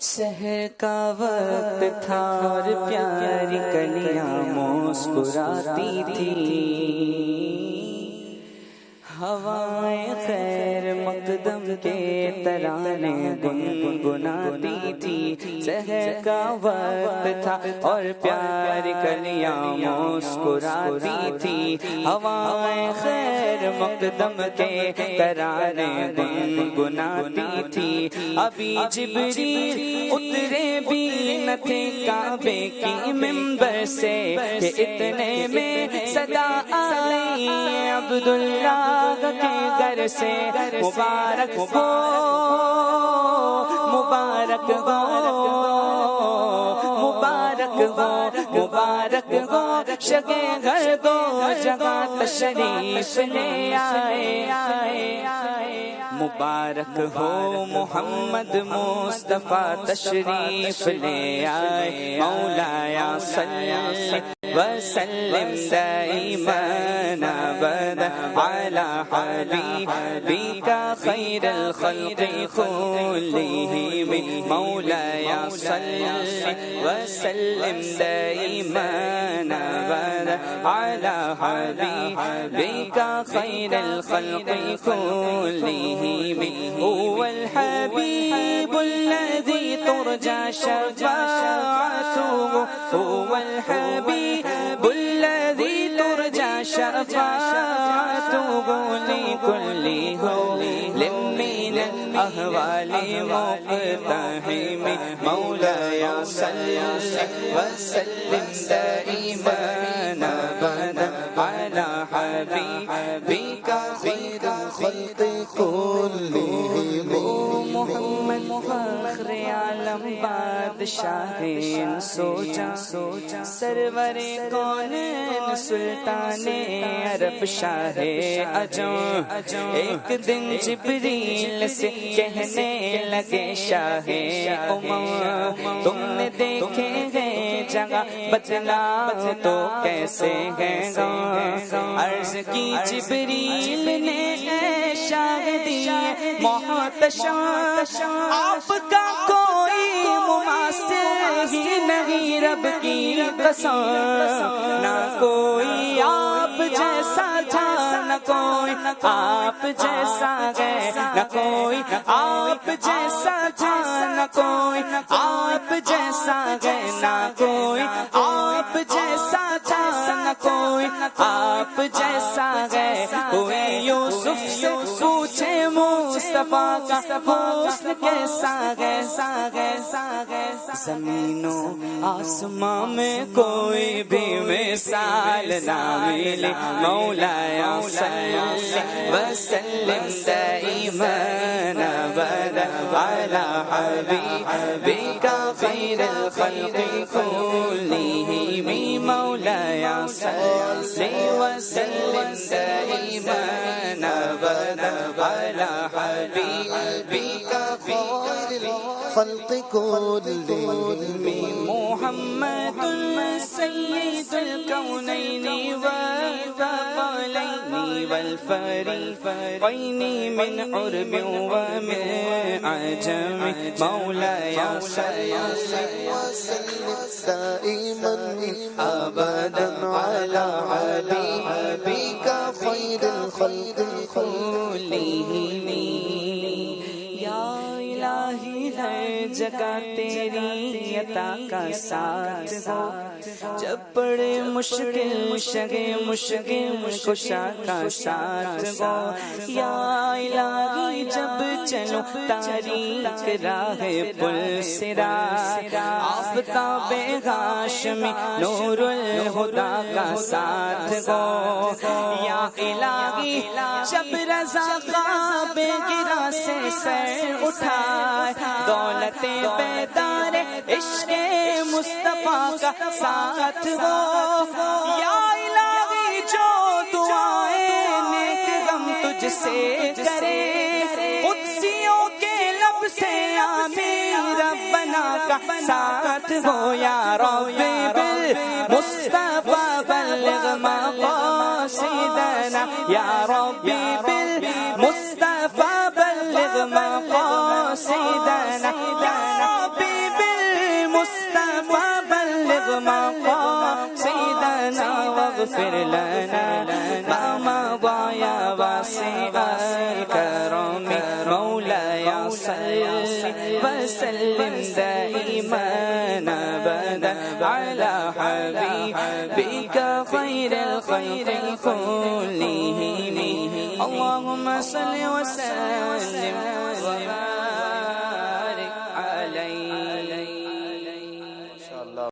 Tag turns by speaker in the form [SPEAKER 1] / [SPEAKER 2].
[SPEAKER 1] سحر کا وقت تھا اور پیاری کلیاں مسکراتی تھی، ہوائیں خیر مقدم کے ترانے گنگناتی تھی۔ سحر کا وقت تھا اور پیاری کلیاں مسکراتی تھی، ہوائیں خیر مقدم کے ترانے گنگناتی تھی۔ ابھی جبریل اترے بھی نہ تھے کعبے کی منبر سے کہ اتنے میں صدا آئی عبداللہ کے گھر سے، مبارک ہو مبارک ہو مبارک ہو مبارک ہو، شگے گھر دو جگہ تشریف لے آئے۔ مبارک ہو محمد مصطفیٰ تشریف لے آئے، مولایا صلی وسلم دائما ابدا علی حبیبک خیر الخلق کلہم، مولایا صلی وسلم دائما ابدا علی حبیبک خیر الخلق کلہم۔ هو الحبیب الذی ترجى شفاعته، هو الحبیب الذی ترجى شفاعته لكل هول من الأهوال مقتحم، مولاي صل وسلم دائما أبدا على حبيبك خير الخلق كلهم۔ محمد فخر عالم بادشاہ سوچا سرور کونین سلطان عرب شاہ عجم، ایک دن جبریل سے کہنے لگے شاہ امم، تم نے دیکھے ہیں جگہ بتلاؤ تو کیسے ہے گا؟ عرض کی جبریل نے اے شاہ دیے محتشم، آپ کا کوئی مماثل ہی نہیں رب کی قسم، نہ کوئی آپ جیسا تھا نہ کوئی آپ جیسا ہے، نہ کوئی آپ جیسا تھا نہ کوئی آپ جیسا ہے، نہ کوئی آپ جیسا تھا نہ کوئی آپ جیسا ہے۔ کوئی یوسف سے پوچھے مصطفیٰ کا حسن کیسا ہے، زمین و آسمان میں کوئی بھی مثال نہ ملے، مولایا صلی وسلم دائما ابدا علی حبیبک خیر الخلق کلہم، مولایا صلی وسلم دائما ابدا علی حبیبک خیر الخلق کلہم۔ محمد سید الکونین والثقلین والفریقین من عرب ومن عجم، مولایا صلی وسلم دائما ابدا علی حبیبک خیر الخلق کلہم۔ یا الہی ہر جگہ تیری عطا کا ساتھ ہو، جب پڑے مشکل شگے مشکل کشا کا ساتھ ہو، یا الہی جب چلو تاریک راہ پل صراط، آفتاب ہاشمی نور الہدا کا ساتھ ہو، یا الہی جب رضا خواب گرا سے سر اٹھائے، دولت بیدار عشق مصطفیٰ کا ساتھ ہو، یا الہی جو دعائیں نیک غم تجھ سے کرے، قدسیوں کے لب سے آمین ربنا کا ساتھ ہو، یا رب بالمصطفیٰ بلغ مقاصدنا، یا رب بالمصطفیٰ بلغ مقاصدنا، یا رب اغفر لنا ما مضى يا واسع الكرم مولاي صل وسلم دائما أبدا على حبيبك خير الخلق كلهم اللهم صل وسلم